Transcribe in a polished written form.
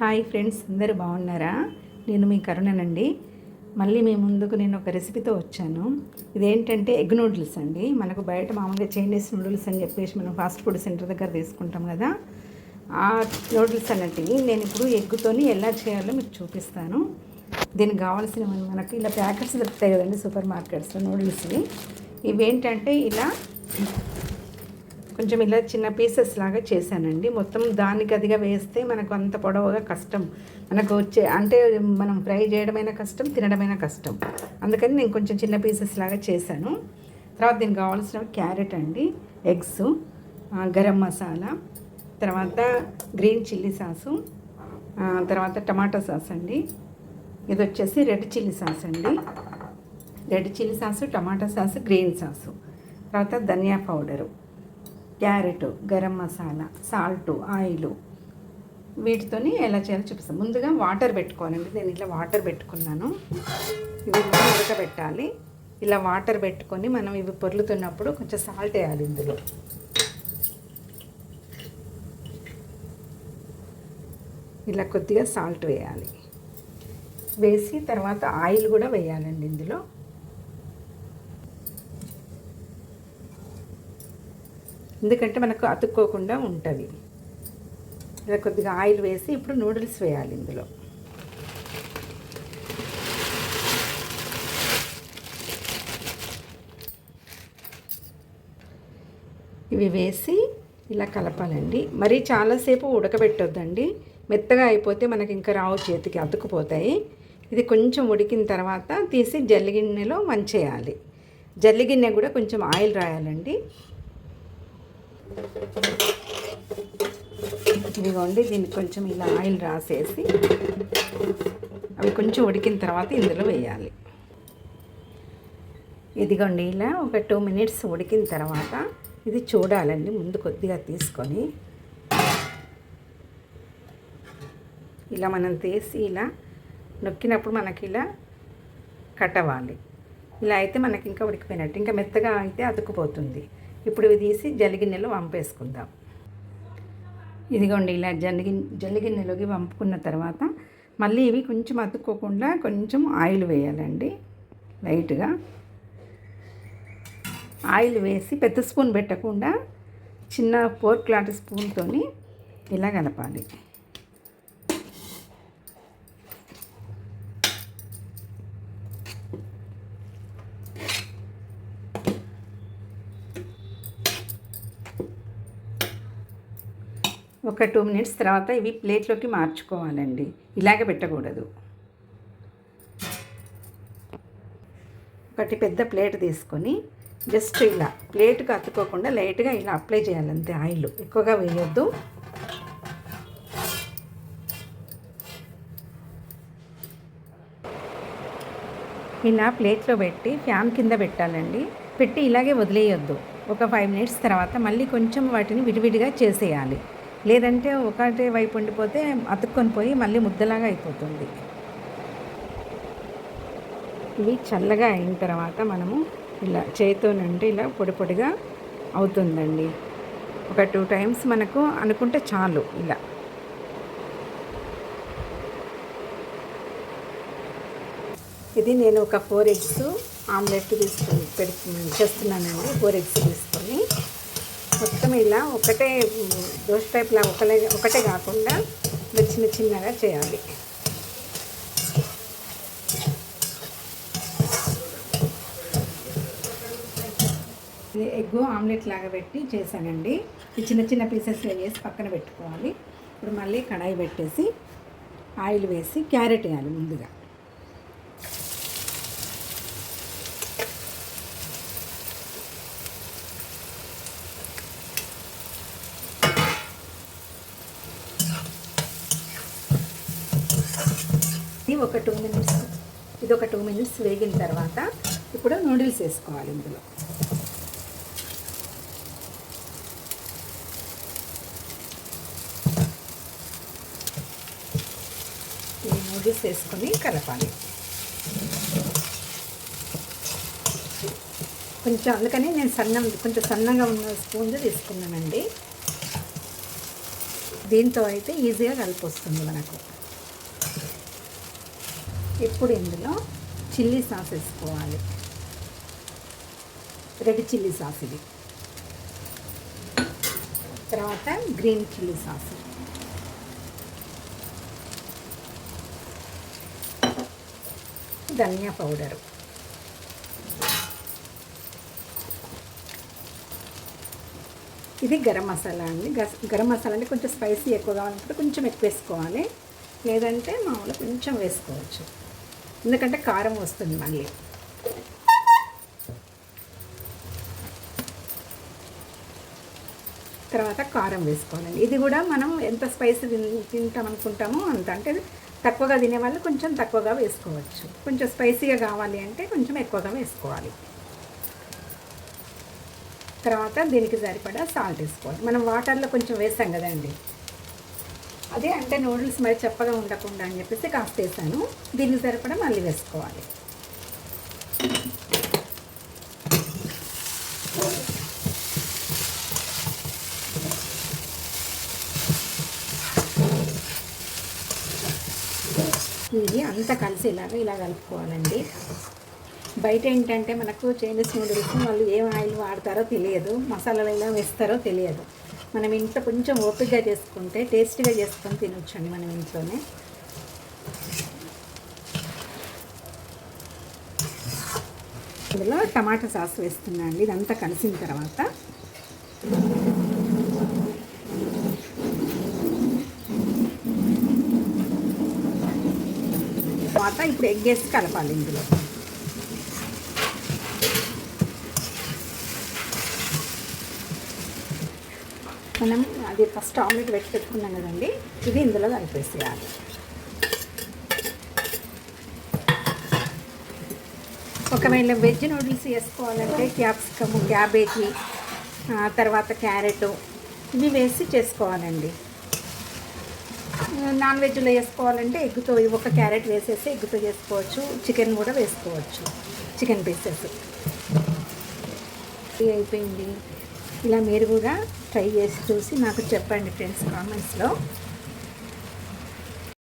Hi friends, అందరూ బాగున్నారా? నేను మీ కరుణనండి. మళ్ళీ మీ ముందుకు నేను ఒక రెసిపీతో వచ్చాను. ఇదేంటంటే ఎగ్ నూడిల్స్ అండి. మనకు బయట మామూలుగా చైనీస్ నూడిల్స్ అని చెప్పేసి మనం ఫాస్ట్ ఫుడ్ సెంటర్ దగ్గర తీసుకుంటాం కదా, ఆ నూడిల్స్ అన్నట్టువి నేను ఇప్పుడు ఎగ్గుతోని ఎలా చేయాలో మీకు చూపిస్తాను. దీనికి కావాల్సిన మనకి ఇలా ప్యాకెట్స్ దొరుకుతాయి కదండి సూపర్ మార్కెట్స్లో నూడిల్స్వి. ఇవేంటంటే ఇలా కొంచెం ఇలా చిన్న పీసెస్ లాగా చేశానండి. మొత్తం దానికి అదిగా వేస్తే మనకు అంత పొడవుగా కష్టం, మనకు వచ్చే అంటే మనం ఫ్రై చేయడమైనా కష్టం, తినడమైనా కష్టం. అందుకని నేను కొంచెం చిన్న పీసెస్ లాగా చేశాను. తర్వాత దీనికి కావాల్సిన క్యారెట్ అండి, ఎగ్స్, గరం మసాలా, తర్వాత గ్రీన్ చిల్లీ సాసు, తర్వాత టమాటా సాస్ అండి. ఇది వచ్చేసి రెడ్ చిల్లీ సాస్ అండి. Red chilli sauce, tomato sauce, green sauce, తర్వాత ధనియా powder, carrot, garam masala, salt, oil, వీటితోని ఎలా చేయాలో చూపిస్తాను. ముందుగా వాటర్ పెట్టుకోవాలండి. నేను ఇట్లా వాటర్ పెట్టుకున్నాను. ఇవి ఉడకబెట్టాలి. ఇలా వాటర్ పెట్టుకొని మనం ఇవి పొర్లుతున్నప్పుడు కొంచెం సాల్ట్ వేయాలి. ఇందులో ఇలా కొద్దిగా సాల్ట్ వేయాలి. వేసి తర్వాత ఆయిల్ కూడా వేయాలండి ఇందులో. ఎందుకంటే మనకు అతుక్కోకుండా ఉంటుంది. ఇలా కొద్దిగా ఆయిల్ వేసి ఇప్పుడు నూడిల్స్ వేయాలి ఇందులో. ఇవి వేసి ఇలా కలపాలండి. మరీ చాలాసేపు ఉడకబెట్టొద్దండి, మెత్తగా అయిపోతే మనకి ఇంకా రావు, చేతికి అతుక్కుపోతాయి. ఇది కొంచెం ఉడికిన తర్వాత తీసి జల్లిగిన్నెలో వంచేయాలి. జల్లిగిన్నె కూడా కొంచెం ఆయిల్ రాయాలండి. ఇదిగోండి, దీనికి కొంచెం ఇలా ఆయిల్ రాసేసి అవి కొంచెం ఉడికిన తర్వాత ఇందులో వేయాలి. ఇదిగోండి, ఇలా ఒక 2 minutes ఉడికిన తర్వాత ఇది చూడాలండి. ముందు కొద్దిగా తీసుకొని ఇలా మనం తీసి ఇలా నొక్కినప్పుడు మనకి ఇలా కట్ అవ్వాలి. ఇలా అయితే మనకి ఇంకా ఉడికిపోయినట్టు. ఇంకా మెత్తగా అయితే అతుక్కుపోతుంది. ఇప్పుడు ఇవి తీసి జల్లిగిన్నెలో వంపేసుకుందాం. ఇదిగోండి, ఇలా జల్లిగిన్నెలోకి వంపుకున్న తర్వాత మళ్ళీ ఇవి కొంచెం అతుక్కోకుండా కొంచెం ఆయిల్ వేయాలండి. లైట్గా ఆయిల్ వేసి పెద్ద స్పూన్ పెట్టకుండా చిన్న పోర్క్ లాంటి స్పూన్తోని ఇలా కలపాలి. ఒక 2 minutes తర్వాత ఇవి ప్లేట్లోకి మార్చుకోవాలండి. ఇలాగే పెట్టకూడదు. ఒకటి పెద్ద ప్లేట్ తీసుకొని జస్ట్ ఇలా ప్లేట్కి అతుక్కోకుండా లైట్గా ఇలా అప్లై చేయాలంతే. ఆయిల్ ఎక్కువగా వేయొద్దు. ఇలా ప్లేట్లో పెట్టి ఫ్యాన్ కింద పెట్టాలండి. పెట్టి ఇలాగే వదిలేయొద్దు. ఒక 5 minutes తర్వాత మళ్ళీ కొంచెం వాటిని విడివిడిగా చేసేయాలి. లేదంటే ఒకటే వైపు ఉండిపోతే అతుక్కొని పోయి మళ్ళీ ముద్దలాగా అయిపోతుంది. ఇవి చల్లగా అయిన తర్వాత మనము ఇలా చేతితోనంటే ఇలా పొడి పొడిగా అవుతుందండి. ఒక 2 times మనకు అనుకుంటే చాలు. ఇలా ఇది నేను ఒక 4 eggs ఆమ్లెట్ తీసుకొని చేస్తున్నానండి. 4 eggs తీసుకొని మొత్తం ఇలా ఒకటే దోశ టైప్లా ఒకటే కాకుండా ఇలా చిన్న చిన్నగా చేయాలి. ఇది ఎగ్ ఆమ్లెట్ లాగా పెట్టి చేశానండి. ఈ చిన్న చిన్న పీసెస్ వేసి పక్కన పెట్టుకోవాలి. ఇప్పుడు మళ్ళీ కడాయి పెట్టేసి ఆయిల్ వేసి క్యారెట్ వేయాలి ముందుగా. ఒక 2 minutes, ఇది ఒక 2 minutes వేగిన తర్వాత ఇప్పుడు నూడిల్స్ వేసుకోవాలి ఇందులో. ఈ నూడిల్స్ వేసుకొని కలపాలి కొంచెం. అందుకని నేను కొంచెం సన్నగా ఉన్న స్పూన్ తీసుకున్నానండి. దీంతో అయితే ఈజీగా కలిపి వస్తుంది మనకు. ఇప్పుడు ఇందులో చిల్లీ సాస్ వేసుకోవాలి. రెడ్ చిల్లీ సాస్ ఇది. తర్వాత గ్రీన్ చిల్లీ సాస్, ధనియా పౌడరు, ఇది గరం మసాలా అండి. గరం మసాలా అంటే కొంచెం స్పైసీ ఎక్కువ కావాలంటే కొంచెం ఎక్కువ వేసుకోవాలి, లేదంటే మామూలుగా కొంచెం వేసుకోవచ్చు, ఎందుకంటే కారం వస్తుంది మళ్ళీ. తర్వాత కారం వేసుకోవాలండి. ఇది కూడా మనం ఎంత స్పైసీ తింటాం అనుకుంటామో అంత, అంటే తక్కువగా తినేవాళ్ళు కొంచెం తక్కువగా వేసుకోవచ్చు, కొంచెం స్పైసీగా కావాలి అంటే కొంచెం ఎక్కువగా వేసుకోవాలి. తర్వాత దీనికి సరిపడా సాల్ట్ వేసుకోవాలి. మనం వాటర్లో కొంచెం వేసాం కదండి, అదే అంటే నూడిల్స్ మరి చప్పగా ఉండకుండా అని చెప్పేసి కాస్త వేసాను. దీనికి సరిపడా మళ్ళీ వేసుకోవాలి. ఇది అంతా కలిసేలాగా ఇలా కలుపుకోవాలండి. బయట ఏంటంటే మనకు చైనీస్ నూడిల్స్ వాళ్ళు ఏం ఆయిల్ వాడతారో తెలియదు, మసాలాలు ఎలా వేస్తారో తెలియదు. మనం ఇంట్లో కొంచెం ఓపికగా చేసుకుంటే టేస్టీగా చేసుకొని తినొచ్చండి మనం ఇంట్లోనే. ఇందులో టమాటా సాస్ వేస్తున్నా అండి. ఇదంతా కలిసిన తర్వాత ఇప్పుడు ఎగ్ వేసి కలపాలి. ఇందులో మనం అది ఫస్ట్ ఆమ్లెట్ పెట్టుకున్నాం కదండి, ఇది ఇందులో కలిపేసేయాలి. ఒకవేళ వెజ్ నూడిల్స్ వేసుకోవాలంటే క్యాప్సికము, క్యాబేజీ, తర్వాత క్యారెట్ ఇవి వేసి చేసుకోవాలండి. నాన్ వెజ్లో వేసుకోవాలంటే ఎగ్గుతో ఒక క్యారెట్ వేసేసి ఎగ్గుతో చేసుకోవచ్చు, చికెన్ కూడా వేసుకోవచ్చు, చికెన్ పీసెస్. అయిపోయింది. ఇలా మీరు కూడా ట్రై చేసి చూసి నాకు చెప్పండి ఫ్రెండ్స్ కామెంట్స్లో.